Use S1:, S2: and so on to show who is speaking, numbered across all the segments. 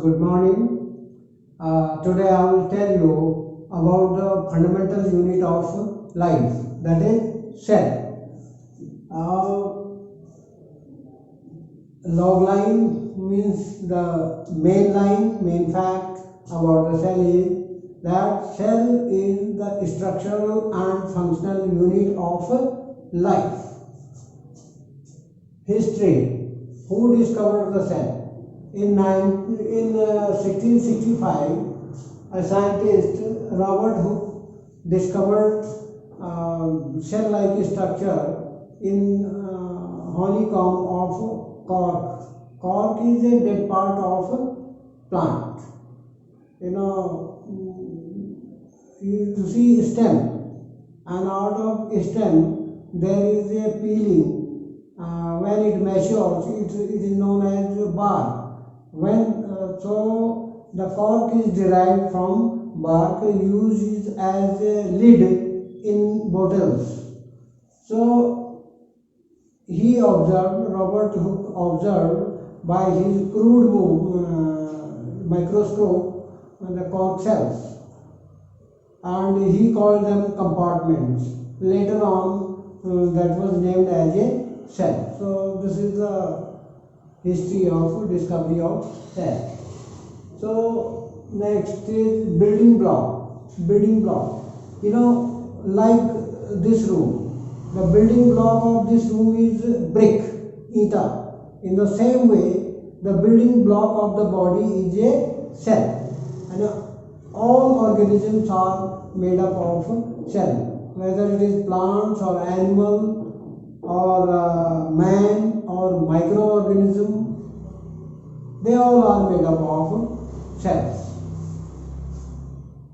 S1: good morning. Today I will tell you about the fundamental unit of life, that is cell. Log line means the main fact about the cell is that cell is the structural and functional unit of life. History. Who discovered the cell? In 1665, a scientist, Robert Hooke, discovered cell-like structure in honeycomb of cork. Cork is a dead part of plant. You see stem, and out of stem there is a peeling. When it matures, it is known as bark. So the cork is derived from bark used as a lid in bottles. So Robert Hooke observed by his crude microscope the cork cells, and he called them compartments. Later on, that was named as a cell. So this is the history of discovery of cell. So next is building block. Like this room, the building block of this room is brick, ita. In the same way, the building block of the body is a cell, and all organisms are made up of cell, whether it is plants or animal or man or microorganism, they all are made up of cells.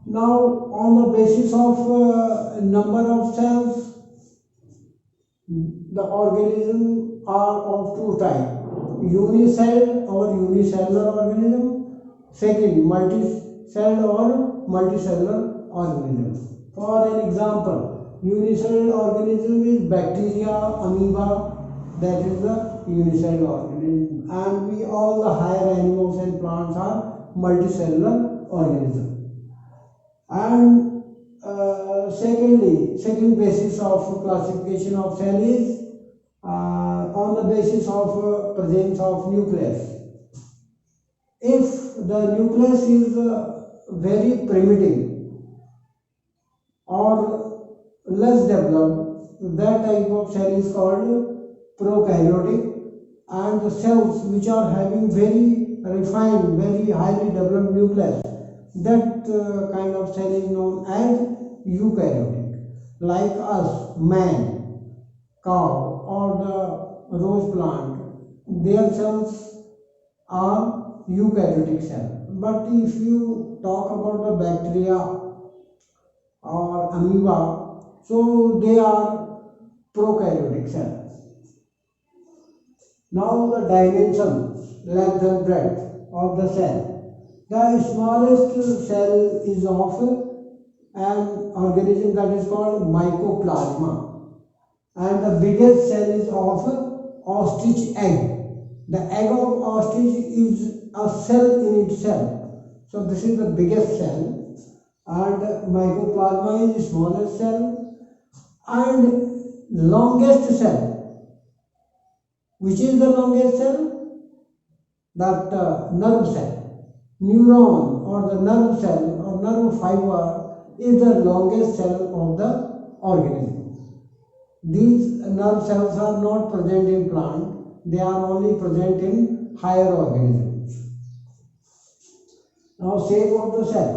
S1: Now, on the basis of number of cells, the organisms are of two types: unicell or unicellular organism, second multicell or multicellular organism. For an example, unicellular organism is bacteria, amoeba, that is the unicellular organism, and all the higher animals and plants are multicellular organisms. And second basis of classification of cell is on the basis of presence of nucleus. If the nucleus is very primitive or less developed, that type of cell is called prokaryotic, and the cells which are having very refined, very highly developed nucleus, that kind of cell is known as eukaryotic. Like us, man, cow, or the rose plant, their cells are eukaryotic cells. But if you talk about the bacteria or amoeba, so they are prokaryotic cells. Now the dimensions, length and breadth of the cell. The smallest cell is of an organism that is called mycoplasma, and the biggest cell is of ostrich egg. The egg of ostrich is a cell in itself. So this is the biggest cell, and mycoplasma is the smallest cell, and longest cell. Which is the longest cell? That nerve cell. Neuron or the nerve cell or nerve fiber is the longest cell of the organism. These nerve cells are not present in plant, they are only present in higher organisms. Now, shape of the cell.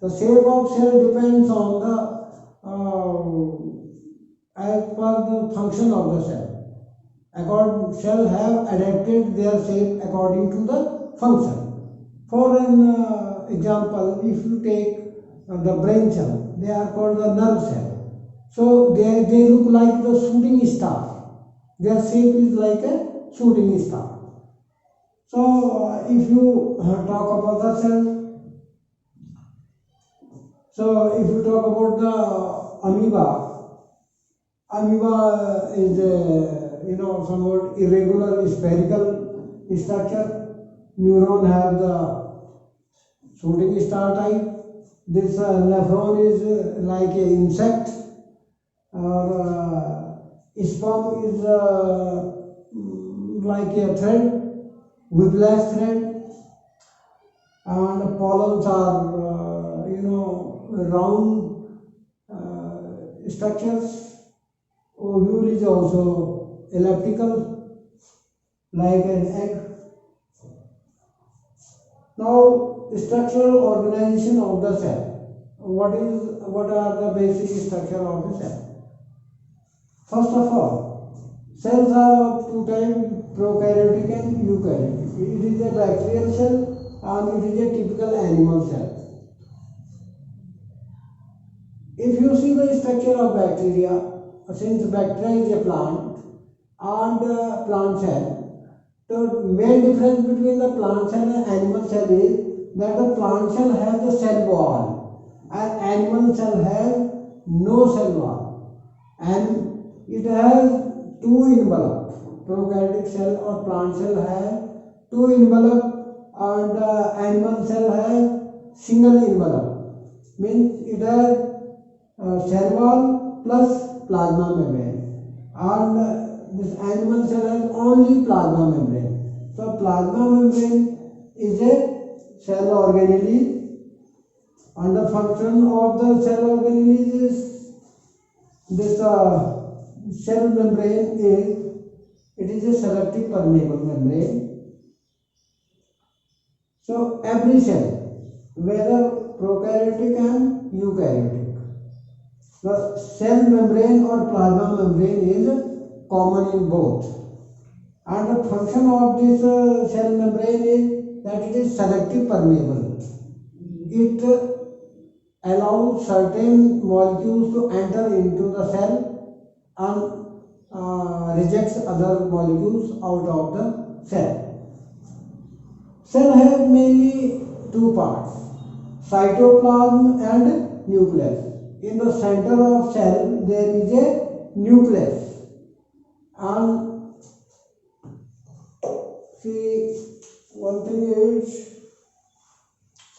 S1: The shape of cell depends on as per the function of the cell. Cell have adapted their shape according to the function. For an example, if you take the brain cell, they are called the nerve cell. So they look like the shooting star. Their shape is like a shooting star. So if you talk about the cell, so if you talk about the amoeba is somewhat irregular spherical structure. Neuron have the shooting star type. This nephron is like a insect, or sperm is like a thread, whiplash thread, and pollens are round structures. Ovule is also elliptical, like an egg. Now, structural organization of the cell. What are the basic structure of the cell? First of all, cells are of two types, prokaryotic and eukaryotic. It is a bacterial cell and it is a typical animal cell. If you see the structure of bacteria, since bacteria is a plant and plant cell, the main difference between the plant cell and animal cell is that the plant cell has a cell wall and animal cell has no cell wall, and it has two envelopes. Prokaryotic cell or plant cell has two envelopes and animal cell has single envelope. Means it has cell wall plus plasma membrane, and this animal cell has only plasma membrane. So plasma membrane is a cell organelle, and the function of the cell organelle is this cell membrane is a selective permeable membrane. So every cell, whether prokaryotic and eukaryotic, the cell membrane or plasma membrane is common in both, and the function of this cell membrane is that it is selective permeable. It allows certain molecules to enter into the cell and rejects other molecules out of the cell. Cell has mainly two parts, cytoplasm and nucleus. In the center of cell there is a nucleus, and see, one thing is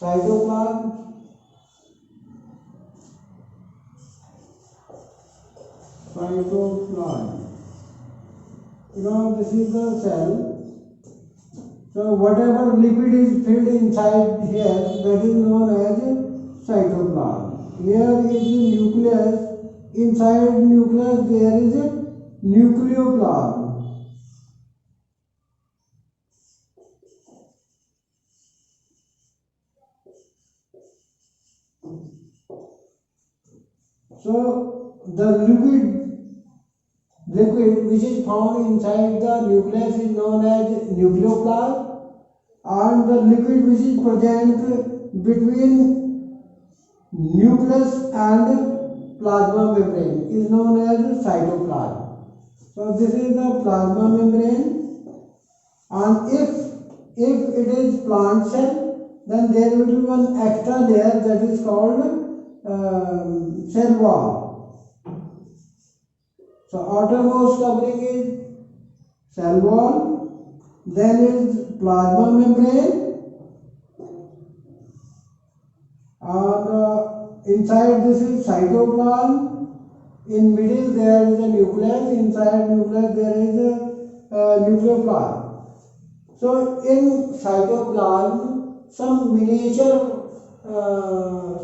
S1: cytoplasm, this is the cell. So whatever liquid is filled inside here, that is known as cytoplasm. Here is the nucleus. Inside nucleus there is a nucleoplasm. So the liquid which is found inside the nucleus is known as nucleoplasm, and the liquid which is present between nucleus and plasma membrane is known as cytoplasm. So this is the plasma membrane, and if it is plant cell, then there will be one extra layer that is called cell wall. So outermost covering is cell wall, then is plasma membrane, and inside this is cytoplasm. In middle there is a nucleus, inside nucleus there is a nucleoplasm. So in cytoplasm some miniature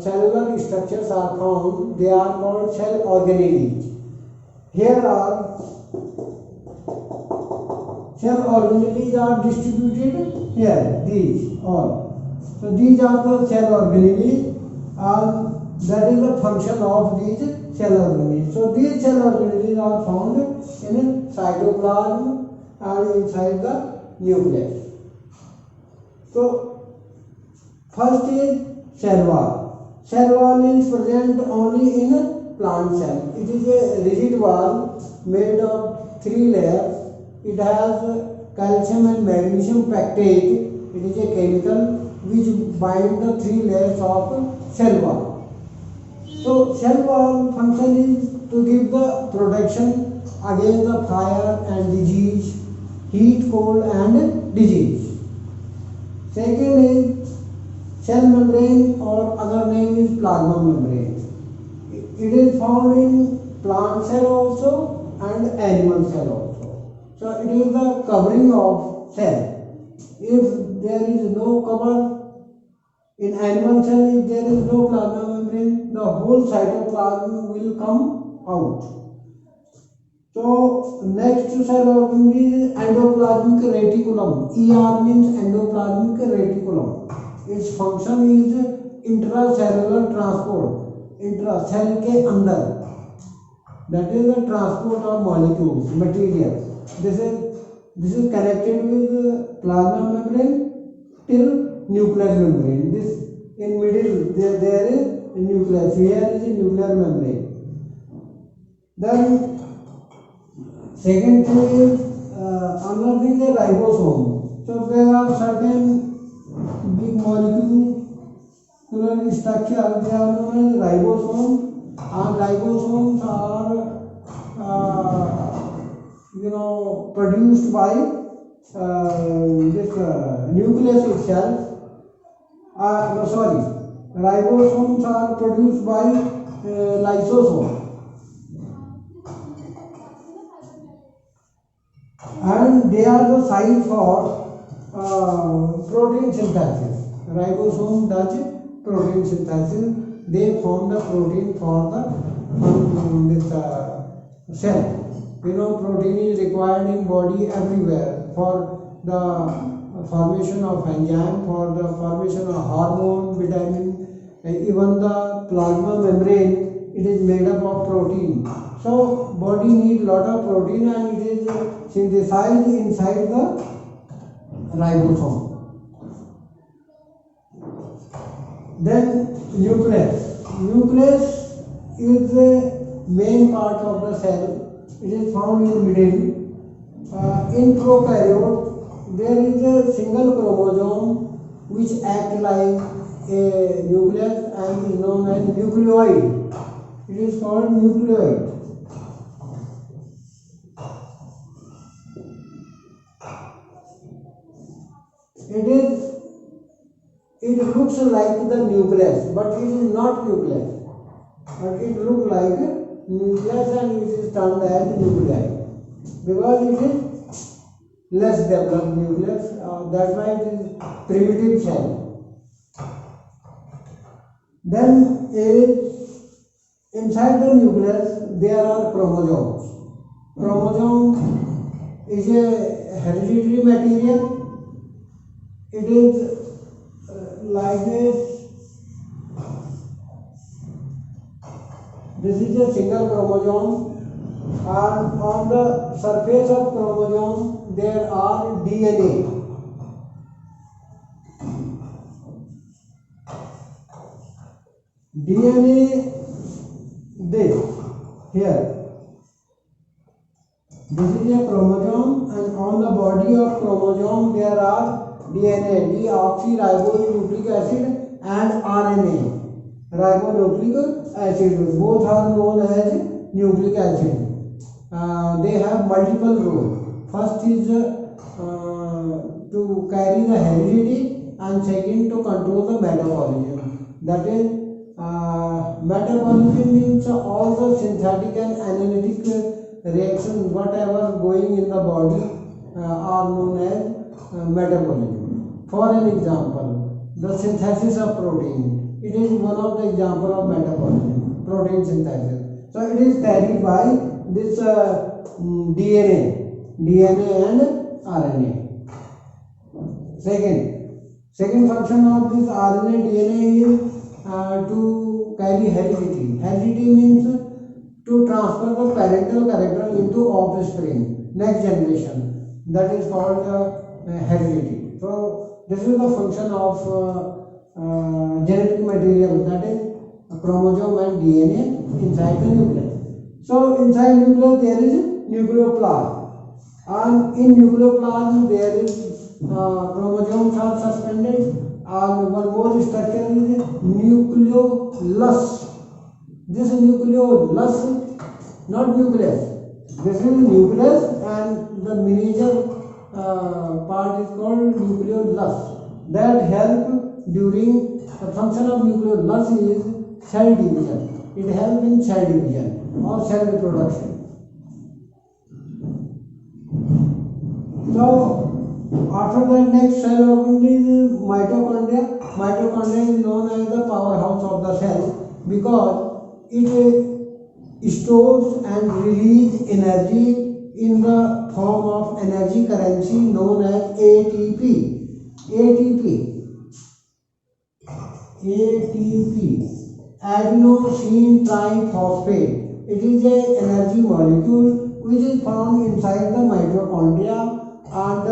S1: cellular structures are found. They are called cell organelles. Here are cell organelles are distributed here, these all. So these are the cell organelles, and that is the function of these cell organelles. So these cell organelles are found in cytoplasm and inside the nucleus. So first is cell wall. Cell wall is present only in a plant cell. It is a rigid wall made of 3 layers. It has calcium and magnesium pectate. It is a chemical which bind the 3 layers of cell wall. So cell wall function is to give the protection against the fire and disease, heat, cold and disease. Second is cell membrane or other name is plasma membrane. It is found in plant cell also and animal cell also. So it is the covering of cell. If there is no cover in animal cell, if there is no plasma membrane, the whole cytoplasm will come out. So next cell organ is endoplasmic reticulum. ER means endoplasmic reticulum. Its function is intracellular transport. Intracell के अंदर. That is the transport of molecules, material. This is connected with plasma membrane till nuclear membrane. This in middle there is a nucleus. Here is a nuclear membrane. Then second thing is another thing is ribosome. So there are certain big molecular structure. They are known as ribosome. And ribosomes are produced by this nucleus itself. Ribosomes are produced by lysosome. And they are the site for protein synthesis. Ribosome does protein synthesis. They form the protein for the cell. Protein is required in body everywhere for the formation of enzyme, for the formation of hormone, vitamin, even the plasma membrane. It is made up of protein. So body needs lot of protein and it is synthesized inside the ribosome. Then nucleus. Nucleus is the main part of the cell. It is found in middle. In prokaryote, there is a single chromosome which acts like a nucleus and is known as nucleoid. It is called nucleoid. It looks like the nucleus, but it is not nucleus. But it looks like nucleus and it is termed as nuclei because it is less developed nucleus. That's why it is primitive cell. Then inside the nucleus there are chromosomes. Chromosome is a hereditary material. It is like this. This is a single chromosome, and on the surface of chromosome there are DNA. DNA, this here. This is a chromosome, and on the body of chromosome there are DNA, deoxyribonucleic acid, and RNA, ribonucleic acid. Both are known as nucleic acid. They have multiple roles. First is to carry the heredity, and second to control the metabolism. That is, metabolism means all the synthetic and analytic reactions, whatever going in the body, are known as metabolism. For an example, the synthesis of protein. It is one of the example of metabolism, protein synthesis. So it is carried by this DNA and RNA. Second function of this RNA DNA is to carry heredity. Heredity means to transfer the parental character into offspring, next generation. That is called heredity. So this is the function of genetic material, that is chromosome and DNA inside the nucleus. So inside nucleus there is nucleoplasm, and in nucleoplasm there is chromosomes are suspended, and one more structure is nucleolus. This is nucleolus, not nucleus. This is nucleus, and the miniature part is called nucleolus. That help during The function of nucleolus is cell division. It helps in cell division or cell reproduction. So after that, next cell organ is mitochondria. Mitochondria is known as the powerhouse of the cell because it stores and releases energy in the form of energy currency known as ATP. Adenosine triphosphate. It is a energy molecule which is found inside the mitochondria, and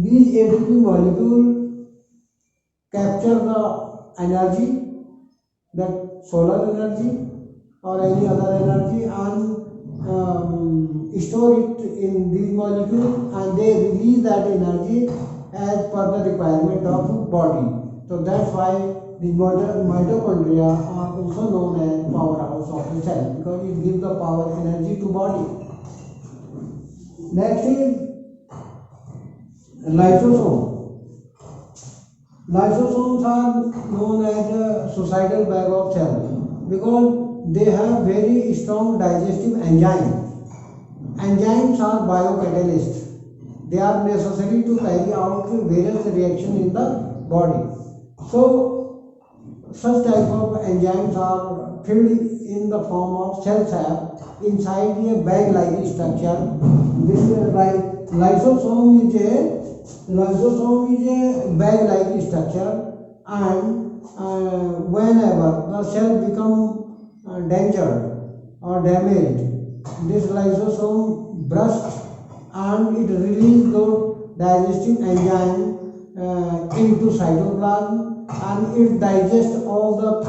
S1: these ATP molecule capture the energy, that solar energy or any other energy, and store it in these molecules, and they release that energy as per the requirement of body. So that's why the mitochondria are also known as powerhouse of the cell, because it gives the power energy to body. Next is lysosome. Lysosomes are known as a suicidal bag of cells because they have very strong digestive enzymes. Enzymes are biocatalysts. They are necessary to carry out various reactions in the body. So, such type of enzymes are filled in the form of cell sap inside a bag-like structure. This is like lysosome is a bag-like structure, and whenever the cell become endangered or damaged, this lysosome bursts and it releases those digestive enzymes into cytoplasm, and it digests all the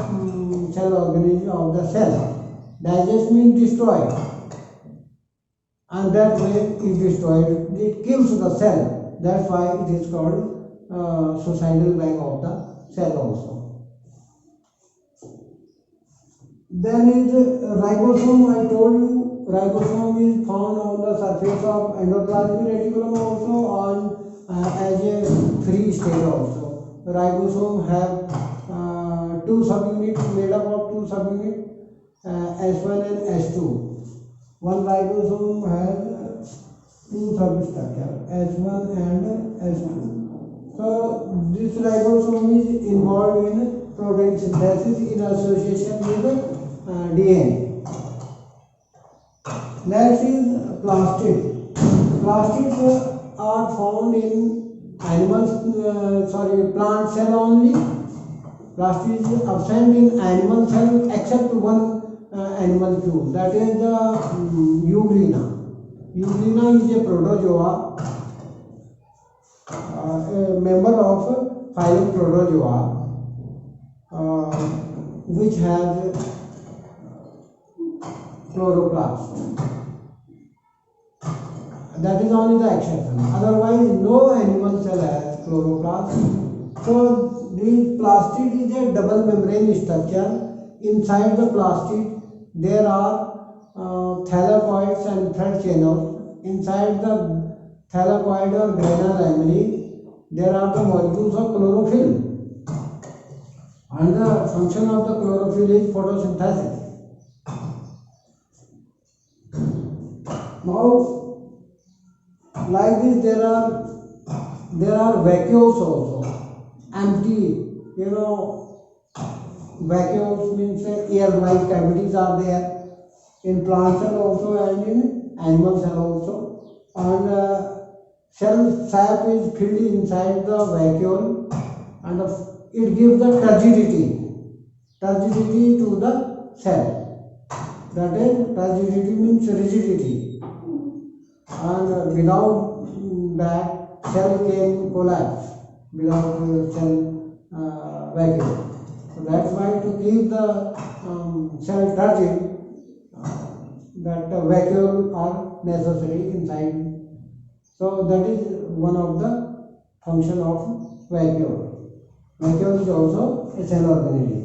S1: cell organisms of the cell. Digest means destroy, and that way it destroyed, it kills the cell. That's why it is called suicidal bag of the cell also. Then is ribosome. I told you ribosome is found on the surface of endoplasmic reticulum also, on as a free state also. Ribosome have two subunits, made up of two subunits, S1 and S2. One ribosome has two substructures, S1 and S2. So this ribosome is involved in protein synthesis in association with DNA. Next is plastid. Plastids are found in plant cell only. Plastid is absent in animal cell except one animal tube, that is the Euglena. Euglena is a protozoa, a member of phylum Protozoa, which has chloroplast. That is only the exception. Otherwise, no animal cell has chloroplast. So, this plastid is a double membrane structure. Inside the plastid, there are thylakoids and thread channels. Inside the thylakoid or granular lamella, there are the molecules of chlorophyll. And the function of the chlorophyll is photosynthesis. Now, like this, there are vacuoles also, empty. Vacuoles means air-like cavities are there in plant cell also and in animal cell also, and cell sap is filled inside the vacuole, and it gives the turgidity to the cell. That is, turgidity means rigidity, and without that cell can collapse without cell vacuole. So that's why to keep the cell turgid, that vacuole are necessary inside. So that is one of the function of vacuole. Vacuole is also a cell organism.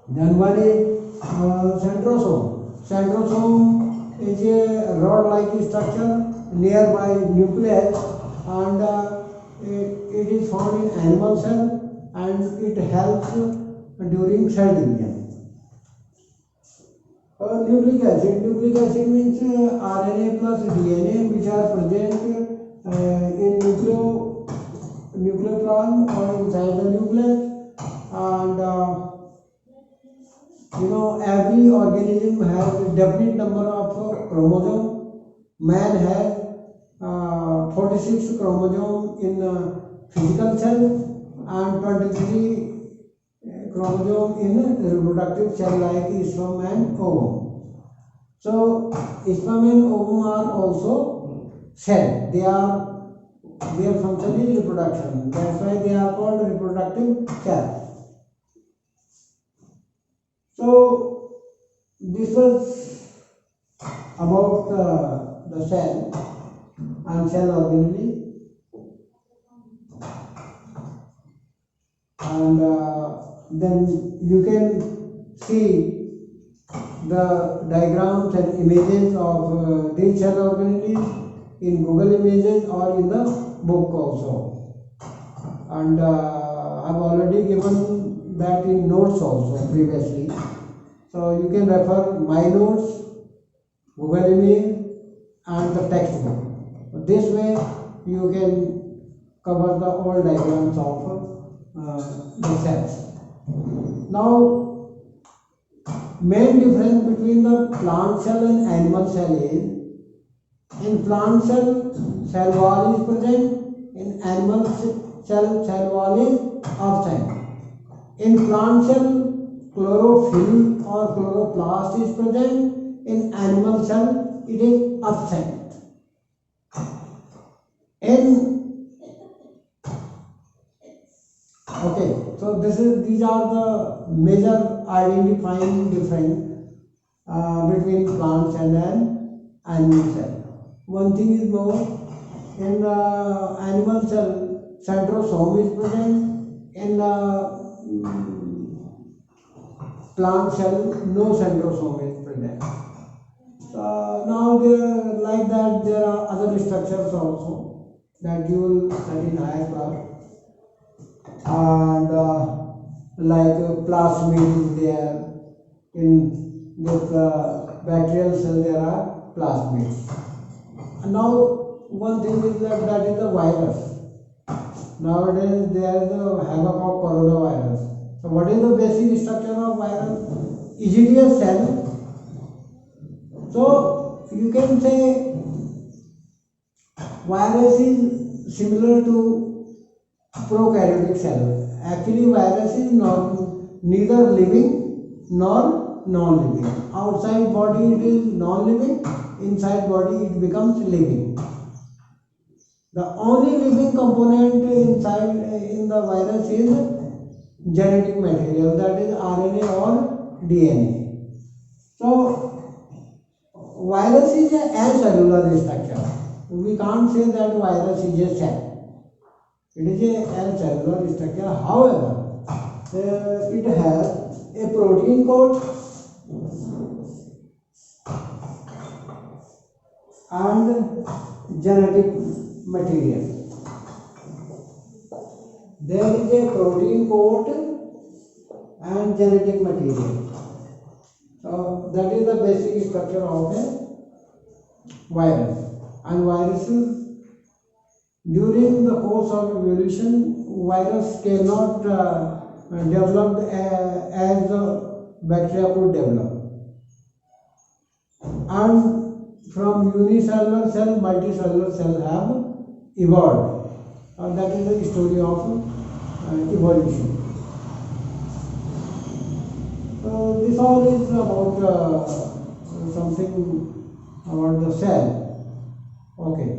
S1: Then one is centrosome. Centrosome is a rod-like structure nearby nucleus, and it is found in animal cell and it helps during cell division. Nucleic acid means RNA plus DNA which are present in nucleoplasm or inside the nucleus, and every organism has a definite number of chromosomes. Man has 46 chromosomes in physical cell and 23 chromosome in reproductive cell like sperm and ovum. So sperm and ovum are also cell. Their function is reproduction. That's why they are called reproductive cells. So this was about the cell and cell organelle, and then you can see the diagrams and images of these cell organelles in Google Images or in the book also, and I've already given that in notes also previously, so you can refer my notes, Google Image and the textbook. This way you can cover the all diagrams of the cells. Now, main difference between the plant cell and animal cell is, in plant cell wall is present, in animal cell wall is absent. In plant cell, chlorophyll or chloroplast is present, in animal cell it is absent. So these are the major identifying difference between plant cell and animal cell. One thing is more, in animal cell, centrosome is present, in plant cell, no centrosome is present. Now like that there are other structures also that you will study in higher class, and like plasmid is there. In this bacterial cell there are plasmids. And now one thing is that is the virus. Nowadays there is the havoc of coronavirus. So what is the basic structure of virus? Is it a cell? So you can say virus is similar to prokaryotic cell. Actually virus is neither living nor non-living. Outside body it is non-living, inside body it becomes living. The only living component inside in the virus is genetic material, that is RNA or DNA. So virus is a cellular structure. We can't say that virus is a cell. It is a cellular structure. However, it has a protein coat and genetic material. There is a protein coat and genetic material. So that is the basic structure of a virus. And viruses, during the course of evolution, virus cannot develop as the bacteria could develop. And from unicellular cell, multicellular cell have evolved. That is the story of evolution. So this all is about something about the cell. Okay.